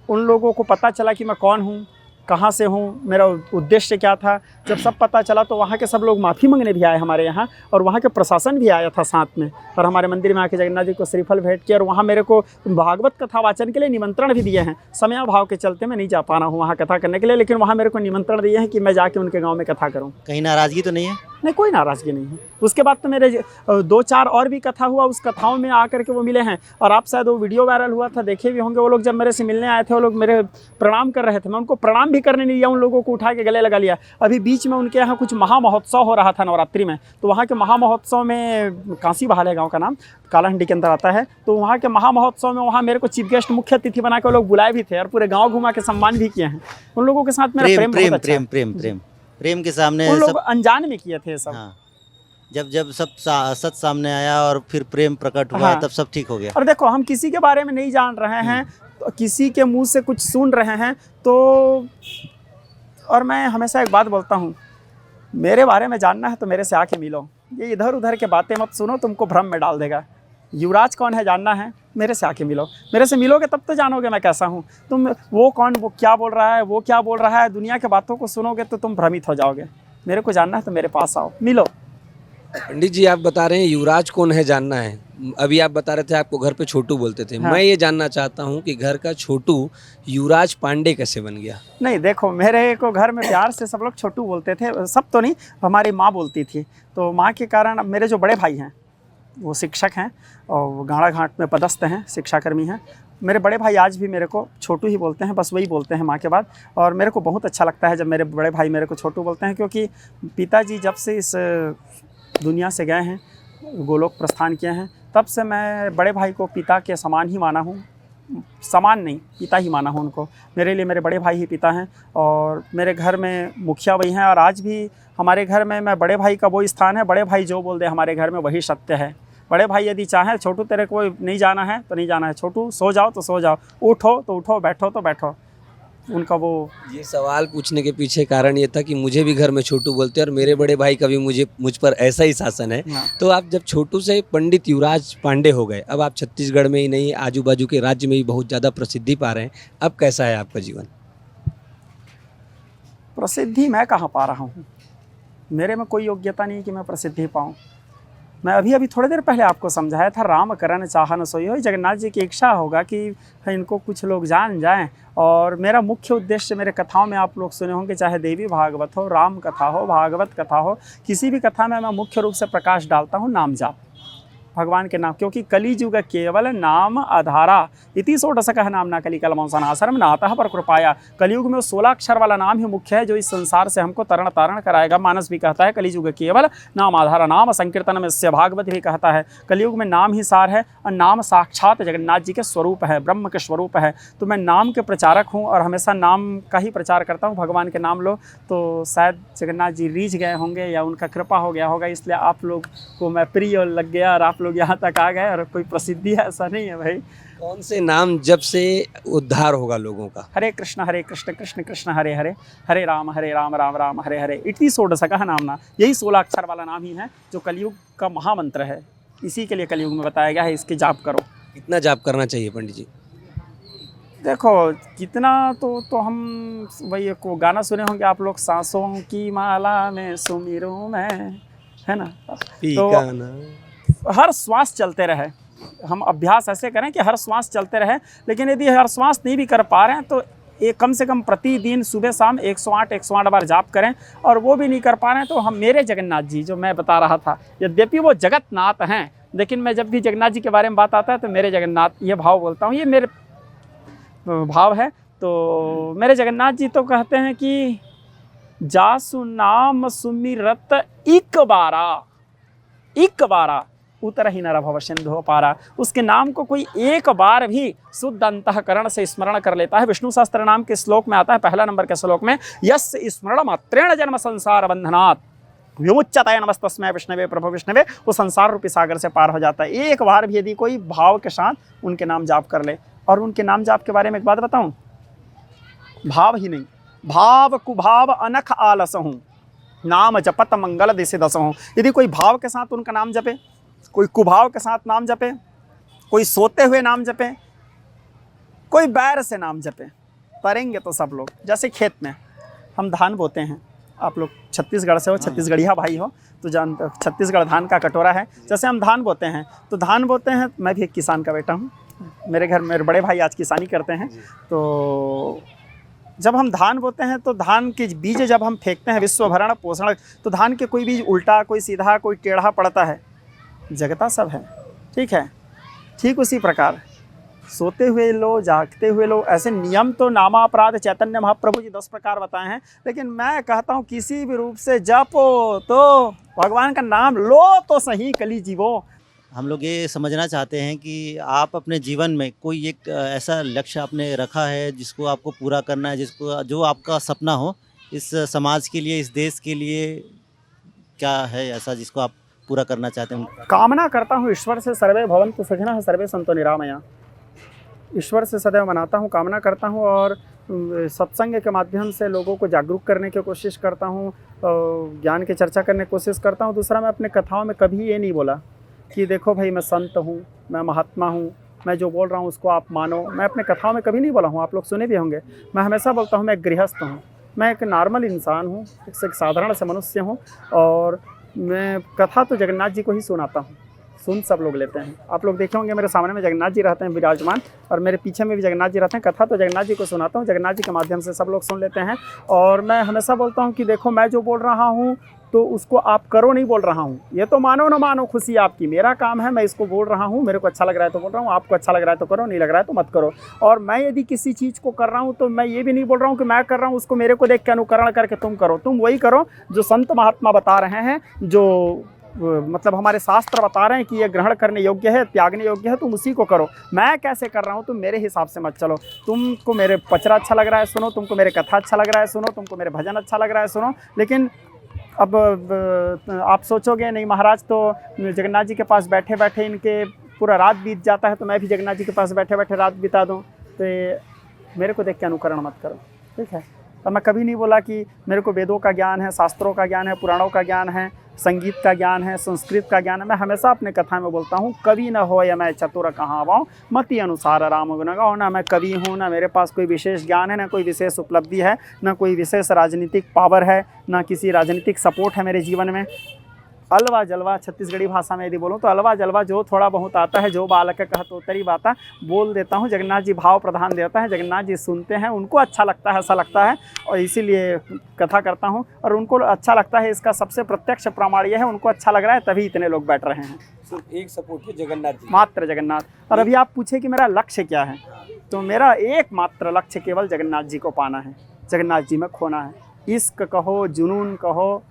उन लोगों को पता चला कि मैं कौन हूँ, कहाँ से हूँ, मेरा उद्देश्य क्या था। जब सब पता चला तो वहाँ के सब लोग माफ़ी मांगने भी आए हमारे यहाँ, और वहाँ के प्रशासन भी आया था साथ में, और हमारे मंदिर में आके जगन्नाथ जी को श्रीफल भेंट किया। और वहाँ मेरे को भागवत कथा वाचन के लिए निमंत्रण भी दिए हैं। समयाभाव के चलते मैं नहीं जा पा रहा हूँ वहाँ कथा करने के लिए, लेकिन वहाँ मेरे को निमंत्रण दिए हैं कि मैं जाके उनके गाँव में कथा करूँ। कहीं नाराज़गी तो नहीं है? नहीं, कोई नाराज़गी नहीं है। उसके बाद तो मेरे 2-4 और भी कथा हुआ, उस कथाओं में आकर के वो मिले हैं। और आप शायद वो वीडियो वायरल हुआ था, देखे भी होंगे। वो लोग जब मेरे से मिलने आए थे, वो लोग मेरे प्रणाम कर रहे थे, मैं उनको प्रणाम भी करने नहीं दिया, उन लोगों को उठा के गले लगा लिया। अभी बीच में उनके यहाँ कुछ महामहोत्सव हो रहा था नवरात्रि में, तो वहाँ के महामहोत्सव में, कांसी बहाले गाँव का नाम कालाहंडी के अंदर आता है, तो वहाँ के महामहोत्सव में वहाँ मेरे को चीफ गेस्ट, मुख्य अतिथि बना के वो लोग बुलाए भी थे, और पूरे गाँव घुमा के सम्मान भी किए हैं। उन लोगों के साथ मेरा प्रेम के सामने उन लोग अनजान में किए थे सब। हाँ। जब सब सच सामने आया और फिर प्रेम प्रकट हुआ, हाँ। तब सब ठीक हो गया। और देखो, हम किसी के बारे में नहीं जान रहे हैं, तो किसी के मुंह से कुछ सुन रहे हैं, तो और मैं हमेशा एक बात बोलता हूँ, मेरे बारे में जानना है तो मेरे से आके मिलो। ये इधर उधर के बातें मत सुनो, तुमको भ्रम में डाल देगा। युवराज कौन है जानना है, मेरे से आके मिलो। मेरे से मिलोगे तब तो जानोगे मैं कैसा हूँ। तुम वो कौन, वो क्या बोल रहा है, वो क्या बोल रहा है, दुनिया के बातों को सुनोगे तो तुम भ्रमित हो जाओगे। मेरे को जानना है तो मेरे पास आओ, मिलो। पंडित जी, आप बता रहे हैं युवराज कौन है जानना है। अभी आप बता रहे थे आपको घर पे छोटू बोलते थे। हाँ। मैं ये जानना चाहता हूँ कि घर का छोटू युवराज पांडे कैसे बन गया। नहीं देखो, मेरे को घर में प्यार से सब लोग छोटू बोलते थे, सब तो नहीं, हमारी माँ बोलती थी। तो माँ के कारण अब मेरे जो बड़े भाई हैं वो शिक्षक हैं और वो गाड़ा घाट में पदस्थ हैं, शिक्षाकर्मी हैं। मेरे बड़े भाई आज भी मेरे को छोटू ही बोलते हैं, बस वही बोलते हैं माँ के बाद। और मेरे को बहुत अच्छा लगता है जब मेरे बड़े भाई मेरे को छोटू बोलते हैं, क्योंकि पिताजी जब से इस दुनिया से गए हैं, गोलोक प्रस्थान किए हैं, तब से मैं बड़े भाई को पिता के समान ही माना हूँ। समान नहीं, पिता ही माना हूँ उनको। मेरे लिए मेरे बड़े भाई ही पिता हैं और मेरे घर में मुखिया वही हैं। और आज भी हमारे घर में मैं बड़े भाई का वो स्थान है, बड़े भाई जो बोल दे हमारे घर में वही सत्य है। बड़े भाई यदि चाहें, छोटू तेरे को नहीं जाना है तो नहीं जाना है, छोटू सो जाओ तो सो जाओ, उठो तो उठो, बैठो तो बैठो। उनका वो ये सवाल पूछने के पीछे कारण ये था कि मुझे भी घर में छोटू बोलते हैं और मेरे बड़े भाई का भी मुझ पर ऐसा ही शासन है। हाँ। तो आप जब छोटू से पंडित युवराज पांडे हो गए, अब आप छत्तीसगढ़ में ही नहीं आजू बाजू के राज्य में भी बहुत ज़्यादा प्रसिद्धि पा रहे हैं, अब कैसा है आपका जीवन। प्रसिद्धि मैं कहाँ पा रहा हूँ, मेरे में कोई योग्यता नहीं कि मैं प्रसिद्धि पाऊँ। मैं अभी थोड़ी देर पहले आपको समझाया था, राम करन चाहन सोई हो। जगन्नाथ जी की इच्छा होगा कि इनको कुछ लोग जान जाएं। और मेरा मुख्य उद्देश्य, मेरे कथाओं में आप लोग सुने होंगे, चाहे देवी भागवत हो, राम कथा हो, भागवत कथा हो, किसी भी कथा में मैं मुख्य रूप से प्रकाश डालता हूँ नाम जाप, भगवान के नाम। क्योंकि कलिजुग केवल नाम आधारा, इति षोडशकः नामना कलिकलमंसनासरम नातः पर कृपाया। कलियुग में 16 अक्षर वाला नाम ही मुख्य है जो इस संसार से हमको तरण तारण कराएगा। मानस भी कहता है कलिजुग केवल नाम आधारा, नाम संकीर्तन में से, भागवत भी कहता है कलियुग में नाम ही सार है और नाम साक्षात जगन्नाथ जी के स्वरूप है, ब्रह्म के स्वरूप है। तो मैं नाम के प्रचारक हूँ और हमेशा नाम का ही प्रचार करता हूँ। भगवान के नाम लो तो शायद जगन्नाथ जी रीझ गए होंगे या उनका कृपा हो गया होगा, इसलिए आप लोग को मैं प्रिय लग गया और आप लोग यहाँ तक आ गए। और कोई प्रसिद्धि है ऐसा नहीं है भाई। कौन से नाम जब से उद्धार होगा लोगों का। हरे कृष्ण कृष्ण कृष्ण हरे हरे, हरे राम राम राम हरे हरे, इति षोडशकः नामना। यही 16 अक्षर वाला नाम ही है जो कलयुग का महामंत्र है। इसी के लिए कलयुग में बताया गया है, इसके जाप करो। कितना जाप करना चाहिए पंडित जी। देखो कितना तो हम वही को गाना सुने होंगे आप लोग, सांसों की माला में सुमिरूं मैं, है ना। तो हर श्वास चलते रहे, हम अभ्यास ऐसे करें कि हर श्वास चलते रहे। लेकिन यदि हर श्वास नहीं भी कर पा रहे हैं तो एक कम से कम प्रतिदिन सुबह शाम 108 बार जाप करें। और वो भी नहीं कर पा रहे हैं तो हम मेरे जगन्नाथ जी जो मैं बता रहा था, यद्यपि वो जगन्नाथ हैं, लेकिन मैं जब भी जगन्नाथ जी के बारे में बात आता है तो मेरे जगन्नाथ ये भाव बोलता हूँ, ये मेरे भाव है। तो मेरे जगन्नाथ जी तो कहते हैं कि जासु नाम सुमिरत इक बारा उतर ही नर भव सिंधु पारा। उसके नाम को कोई एक बार भी शुद्ध अंतःकरण से स्मरण कर लेता है। विष्णु सहस्त्र नाम के श्लोक में आता है, पहला नंबर के श्लोक में, यस् स्मरण मात्रेण जन्म संसार बंधनात् विमुच्यते नमस्तस्मै विष्णवे प्रभु विष्णवे। वो संसार रूपी सागर से पार हो जाता है। एक बार भी यदि कोई भाव के साथ उनके नाम जाप कर ले। और उनके नाम जाप के बारे में एक बात बताऊं, भाव ही नहीं, भाव कुभाव अनख आलस हूँ, नाम जपत मंगल दिशे दस हूँ। यदि कोई भाव के साथ उनका नाम जपे, कोई कुभाव के साथ नाम जपे, कोई सोते हुए नाम जपे, कोई बैर से नाम जपे, करेंगे तो सब लोग। जैसे खेत में हम धान बोते हैं, आप लोग छत्तीसगढ़ से हो, छत्तीसगढ़िया भाई हो तो जानते हो छत्तीसगढ़ धान का कटोरा है। जैसे हम धान बोते हैं तो धान बोते हैं, मैं भी एक किसान का बेटा हूँ, मेरे घर मेरे बड़े भाई आज किसानी करते हैं। तो जब हम धान बोते हैं तो धान के बीज जब हम फेंकते हैं, विश्व भरण पोषण, तो धान के कोई बीज उल्टा, कोई सीधा, कोई टेढ़ा पड़ता है, जगता सब है, ठीक है। ठीक उसी प्रकार सोते हुए लो, जागते हुए लो, ऐसे नियम तो नामापराध चैतन्य महाप्रभु जी 10 प्रकार बताए हैं। लेकिन मैं कहता हूँ किसी भी रूप से जपो तो भगवान का नाम लो तो सही, कली जीवो। हम लोग ये समझना चाहते हैं कि आप अपने जीवन में कोई एक ऐसा लक्ष्य आपने रखा है जिसको आपको पूरा करना है, जो आपका सपना हो इस समाज के लिए, इस देश के लिए, क्या है ऐसा जिसको आप पूरा करना चाहते हैं? कामना करता हूँ ईश्वर से सर्वे भवन्तु सुखिनः सर्वे सन्तु निरामया। ईश्वर से सदैव मनाता हूँ, कामना करता हूँ और सत्संग के माध्यम से लोगों को जागरूक करने की कोशिश करता हूँ, ज्ञान की चर्चा करने की कोशिश करता हूँ। दूसरा, मैं अपने कथाओं में कभी ये नहीं बोला कि देखो भाई मैं संत हूँ, मैं महात्मा हूँ, मैं जो बोल रहा हूँ उसको आप मानो। मैं अपने कथाओं में कभी नहीं बोला हूँ, आप लोग सुने भी होंगे। मैं हमेशा बोलता हूँ मैं एक गृहस्थ हूँ, मैं एक नॉर्मल इंसान हूँ, एक साधारण से मनुष्य हूँ और मैं कथा तो जगन्नाथ जी को ही सुनाता हूँ, सुन सब लोग लेते हैं। आप लोग देखे होंगे मेरे सामने में जगन्नाथ जी रहते हैं विराजमान और मेरे पीछे में भी जगन्नाथ जी रहते हैं। कथा तो जगन्नाथ जी को सुनाता हूँ, जगन्नाथ जी के माध्यम से सब लोग सुन लेते हैं। और मैं हमेशा बोलता हूँ कि देखो मैं जो बोल रहा हूँ तो उसको आप करो नहीं बोल रहा हूँ, ये तो मानो ना मानो खुशी आपकी, मेरा काम है, मैं इसको बोल रहा हूँ, मेरे को अच्छा लग रहा है तो बोल रहा हूँ, आपको अच्छा लग रहा है तो करो, नहीं लग रहा है तो मत करो। और मैं यदि किसी चीज़ को कर रहा हूँ तो मैं ये भी नहीं बोल रहा हूँ कि मैं कर रहा हूँ उसको मेरे को देख के अनुकरण करके तुम करो। तुम वही करो जो संत महात्मा बता रहे हैं, जो मतलब हमारे शास्त्र बता रहे हैं कि ये ग्रहण करने योग्य है, त्यागने योग्य है, तुम उसी को करो। मैं कैसे कर रहा हूँ तुम मेरे हिसाब से मत चलो। तुमको मेरे पचरा अच्छा लग रहा है सुनो, तुमको मेरे कथा अच्छा लग रहा है सुनो, तुमको मेरे भजन अच्छा लग रहा है सुनो। लेकिन अब आप सोचोगे नहीं महाराज तो जगन्नाथ जी के पास बैठे बैठे इनके पूरा रात बीत जाता है, तो मैं भी जगन्नाथ जी के पास बैठे बैठे रात बिता दूँ, तो मेरे को देख के अनुकरण मत करो, ठीक है। तो मैं कभी नहीं बोला कि मेरे को वेदों का ज्ञान है, शास्त्रों का ज्ञान है, पुराणों का ज्ञान है, संगीत का ज्ञान है, संस्कृत का ज्ञान है। मैं हमेशा अपने कथा में बोलता हूँ कवि न हो या मैं चतुर कहाँ पाऊँ, मति अनुसार राम गुण गाओ। ना मैं कवि हूँ, ना मेरे पास कोई विशेष ज्ञान है, ना कोई विशेष उपलब्धि है, ना कोई विशेष राजनीतिक पावर है, ना किसी राजनीतिक सपोर्ट है मेरे जीवन में। अलवा जलवा छत्तीसगढ़ी भाषा में यदि बोलूँ तो अलवा जलवा जो थोड़ा बहुत आता है, जो बालक कह तो तेरी बाता बोल देता हूँ। जगन्नाथ जी भाव प्रधान देवता है, जगन्नाथ जी सुनते हैं, उनको अच्छा लगता है, ऐसा लगता है और इसीलिए कथा करता हूँ और उनको अच्छा लगता है। इसका सबसे प्रत्यक्ष प्रमाण यह है, उनको अच्छा लग रहा है तभी इतने लोग बैठ रहे हैं। सिर्फ एक सपोर्ट है जगन्नाथ जी, मात्र जगन्नाथ। और अभी आप पूछे कि मेरा लक्ष्य क्या है, तो मेरा एकमात्र लक्ष्य केवल जगन्नाथ जी को पाना है, जगन्नाथ जी में खोना है। इश्क कहो, जुनून कहो,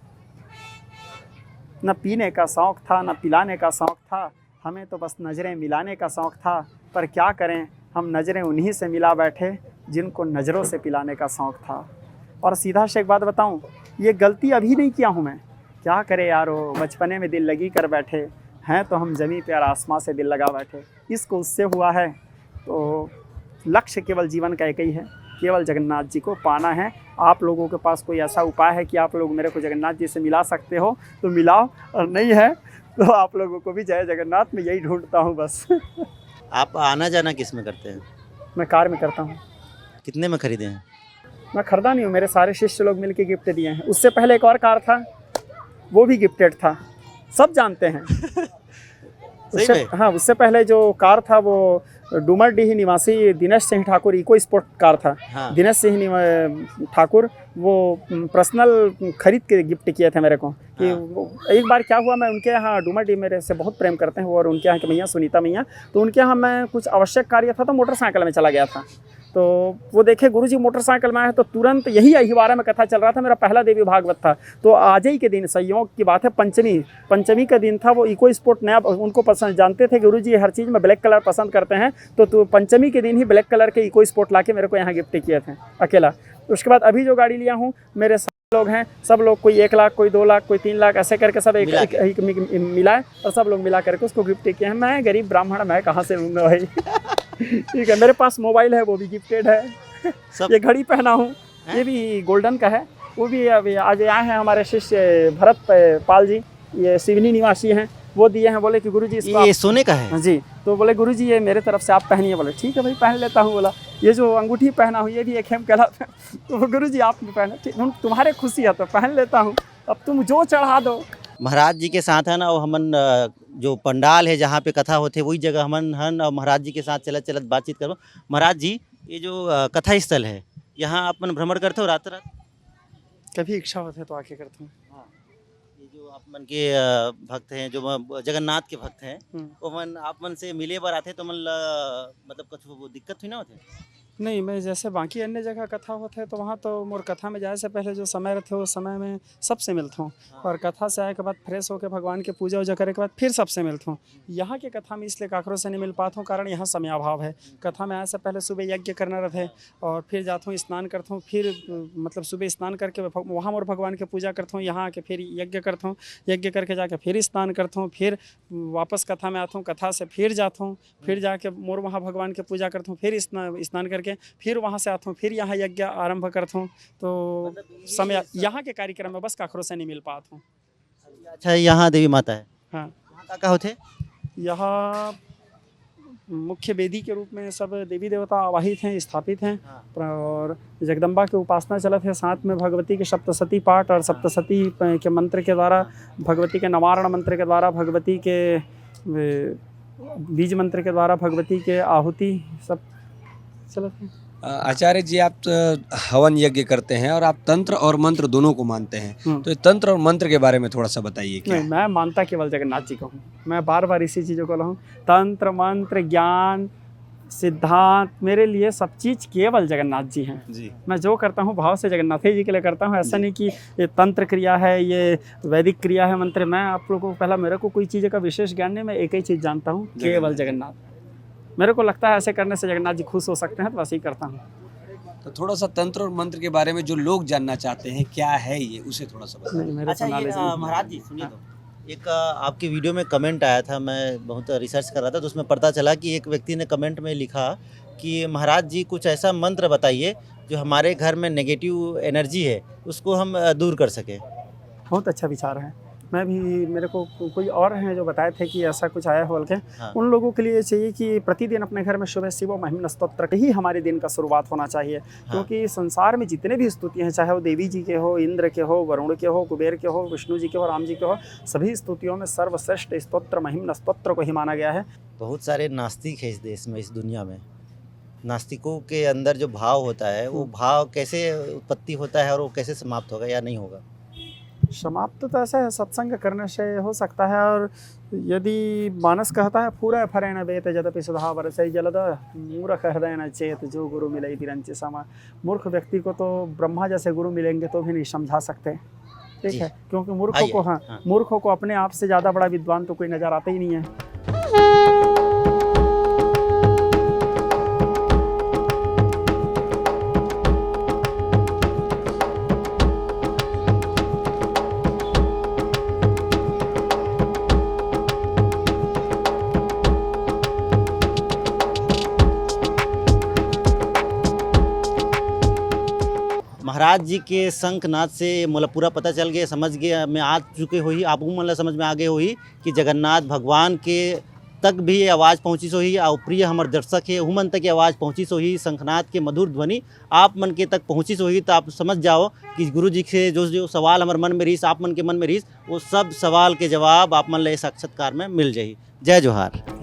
न पीने का शौक़ था, न पिलाने का शौक़ था, हमें तो बस नज़रें मिलाने का शौक़ था। पर क्या करें, हम नज़रें उन्हीं से मिला बैठे जिनको नज़रों से पिलाने का शौक़ था। और सीधा से एक बात बताऊं, ये गलती अभी नहीं किया हूं मैं, क्या करे यारो, बचपने में दिल लगी कर बैठे हैं तो हम ज़मीन पे और आसमां से दिल लगा बैठे। इसको उससे हुआ है। तो लक्ष्य केवल जीवन का एक ही है, केवल जगन्नाथ जी को पाना है। आप लोगों के पास कोई ऐसा उपाय है कि आप लोग मेरे को जगन्नाथ जी से मिला सकते हो तो मिलाओ, और नहीं है तो आप लोगों को भी जय जगन्नाथ, मैं यही ढूंढता हूँ बस। आप आना जाना किस में करते हैं? मैं कार में करता हूँ। कितने में खरीदे हैं? मैं खरीदा नहीं हूँ, मेरे सारे शिष्य लोग मिलके गिफ्ट दिए हैं। उससे पहले एक और कार था, वो भी गिफ्टेड था, सब जानते हैं। हाँ, उससे पहले जो कार था वो डूमरडीह निवासी Dinesh Singh Thakur eco sport car था। हाँ। दिनेश सिंह ठाकुर वो पर्सनल खरीद के गिफ्ट किए थे मेरे को कि हाँ। एक बार क्या हुआ, मैं उनके यहाँ, डूमरडीह मेरे से बहुत प्रेम करते हैं और उनके यहाँ की मैया सुनीता मैया, तो उनके यहाँ मैं कुछ आवश्यक कार्य था तो मोटरसाइकिल में चला गया था। तो वो देखे गुरुजी मोटरसाइकिल में आए तो तुरंत यही अहिवारा में कथा चल रहा था, मेरा पहला देवी भागवत था। तो आज ही के दिन, संयोग की बात है, पंचमी का दिन था, वो इको स्पोर्ट नया उनको पसंद, जानते थे गुरुजी हर चीज़ में ब्लैक कलर पसंद करते हैं, तो पंचमी के दिन ही ब्लैक कलर के इको स्पोर्ट ला के मेरे को यहाँ गिफ्ट किए थे अकेला। उसके बाद अभी जो गाड़ी लिया हूँ, मेरे सब लोग हैं, सब लोग कोई 1 लाख, कोई 2 लाख, कोई 3 लाख, ऐसे करके सब एक मिलाए और सब लोग मिला करके उसको गिफ्ट किए हैं। मैं गरीब ब्राह्मण, मैं कहाँ से लूँगा भाई। ठीक है, मेरे पास मोबाइल है, वो भी गिफ्टेड है। ये घड़ी पहना हूँ, ये भी गोल्डन का है, वो भी अभी आज आए हैं हमारे शिष्य भरत पाल जी, ये सिवनी निवासी हैं, वो दिए हैं, बोले कि गुरुजी इसको ये सोने का है जी, तो बोले गुरुजी ये मेरे तरफ से आप पहनिए। बोले ठीक है भाई, पहन लेता हूँ। बोला ये जो अंगूठी पहना हूँ ये भी एक हेम कहलाता है, तो गुरुजी आप भी पहने, ठीक, तुम्हारे खुशी है तो पहन लेता हूँ, अब तुम जो चढ़ा दो। महाराज जी के साथ है ना, वो हमन जो पंडाल है जहाँ पे कथा होते वही जगह हमन हन और महाराज जी के साथ चलत चलत बातचीत करो। महाराज जी, ये जो कथा स्थल है यहाँ अपन भ्रमण करते हो रात रात? कभी इच्छा होते तो आके करते हैं। हाँ, ये जो आप मन के भक्त हैं, जो जगन्नाथ के भक्त हैं, वो मन आप मन से मिले बार आते तो मन मतलब कुछ वो दिक्कत हुई ना होते? नहीं, मैं जैसे बाकी अन्य जगह कथा होते तो वहाँ तो मोर कथा में जाए से पहले जो समय रहते उस समय में सबसे मिलता हूँ, और कथा से आए के बाद फ्रेश होकर भगवान के पूजा वूजा करे के बाद फिर सबसे मिलता हूँ। यहाँ के कथा में इसलिए काकरों से नहीं मिल पाता हूँ, कारण यहाँ समय अभाव है। कथा में आए से पहले सुबह यज्ञ करना रहते और फिर जाता हूँ स्नान करता हूँ, फिर मतलब सुबह स्नान करके वहाँ मोर भगवान की पूजा करता हूँ, यहाँ आके फिर यज्ञ करता हूँ, यज्ञ करके जाके फिर स्नान करता हूँ, फिर वापस कथा में आता हूँ, कथा से फिर जाता हूँ, फिर जाके मोर वहाँ भगवान की पूजा करता हूँ, फिर स्नान करके फिर वहाँ से आता हूँ, फिर यहाँ यज्ञ आरंभ करता हूँ। तो समय यहाँ के कार्यक्रम में बस काकरों से नहीं मिल पाता हूँ। अच्छा, यहाँ देवी माता है, हाँ, यहाँ का होते? यहाँ मुख्य वेदी के रूप में सब देवी देवता आवाहित हैं, स्थापित हैं, और जगदम्बा की उपासना चलत है। साथ में भगवती के सप्तशती पाठ और सप्तशती के मंत्र के द्वारा, भगवती के नवारण मंत्र के द्वारा, भगवती के बीज मंत्र के द्वारा भगवती के आहुति सब चलत है। आचार्य जी, आप हवन यज्ञ करते हैं और आप तंत्र और मंत्र दोनों को मानते हैं, तो तंत्र और मंत्र के बारे में थोड़ा सा बताइए। क्या नहीं, मैं मानता केवल जगन्नाथ जी को हूँ। मैं बार बार इसी चीज़ों को लाऊं, तंत्र मंत्र ज्ञान सिद्धांत मेरे लिए सब चीज़ केवल जगन्नाथ जी हैं जी। मैं जो करता हूँ भाव से जगन्नाथ जी के लिए करता हूँ। ऐसा नहीं कि ये तंत्र क्रिया है, ये वैदिक क्रिया है, मंत्र। मैं आप लोगों को पहला, मेरे को कोई चीज़ का विशेष ज्ञान नहीं, मैं एक ही चीज़ जानता हूँ, केवल जगन्नाथ। मेरे को लगता है ऐसे करने से जगन्नाथ जी खुश हो सकते हैं, तो वैसे ही करता हूँ। तो थोड़ा सा तंत्र और मंत्र के बारे में जो लोग जानना चाहते हैं क्या है ये, उसे थोड़ा सा बताइए। अच्छा, ये महाराज जी सुनिए, तो एक आपकी वीडियो में कमेंट आया था, मैं बहुत रिसर्च कर रहा था तो उसमें पता चला कि एक व्यक्ति ने कमेंट में लिखा कि महाराज जी कुछ ऐसा मंत्र बताइए जो हमारे घर में नेगेटिव एनर्जी है उसको हम दूर कर सकें। बहुत अच्छा विचार है। मैं भी, मेरे को कोई और हैं जो बताए थे कि ऐसा कुछ आया हो बोल के। हाँ। उन लोगों के लिए चाहिए कि प्रतिदिन अपने घर में सुबह शिव महिमन स्तोत्र ही हमारे दिन का शुरुआत होना चाहिए। हाँ। क्योंकि संसार में जितने भी स्तुतियाँ हैं, चाहे वो देवी जी के हो, इंद्र के हो, वरुण के हो, कुबेर के हो, विष्णु जी के हो, राम जी के हो, सभी स्तुतियों में सर्वश्रेष्ठ स्तोत्र महिमन स्तोत्र को ही माना गया है। बहुत सारे नास्तिक है इस देश में, इस दुनिया में। नास्तिकों के अंदर जो भाव होता है वो भाव कैसे उत्पत्ति होता है और वो कैसे समाप्त होगा या नहीं होगा? समाप्त तो ऐसा है, सत्संग करने से हो सकता है। और यदि मानस कहता है पूरा फरेण वेत यद्यपि सुधा बरसै जलद मूर्ख हृदय न चेत जो गुरु मिले तिरंच समा। मूर्ख व्यक्ति को तो ब्रह्मा जैसे गुरु मिलेंगे तो भी नहीं समझा सकते, ठीक है, क्योंकि मूर्खों को, हाँ, मूर्खों को अपने आप से ज़्यादा बड़ा विद्वान तो कोई नज़र आता ही नहीं है। महाराज जी के शंखनाद से मोला पूरा पता चल गया, समझ गया, मैं आ चुके हुई, आप मतलब समझ में आ गए हुई कि जगन्नाथ भगवान के तक भी ये आवाज़ पहुँची सो ही, और प्रिय हमार दर्शक है हुमन तक ये आवाज़ पहुँची सो ही, शंखनाद के मधुर ध्वनि आप मन के तक पहुँची सो ही। तो आप समझ जाओ कि गुरु जी से जो सवाल हमारे मन में रहीस, आप मन के मन में रहीस, वो सब सवाल के जवाब आप मन ले साक्षात्कार में मिल जाही। जय जोहार।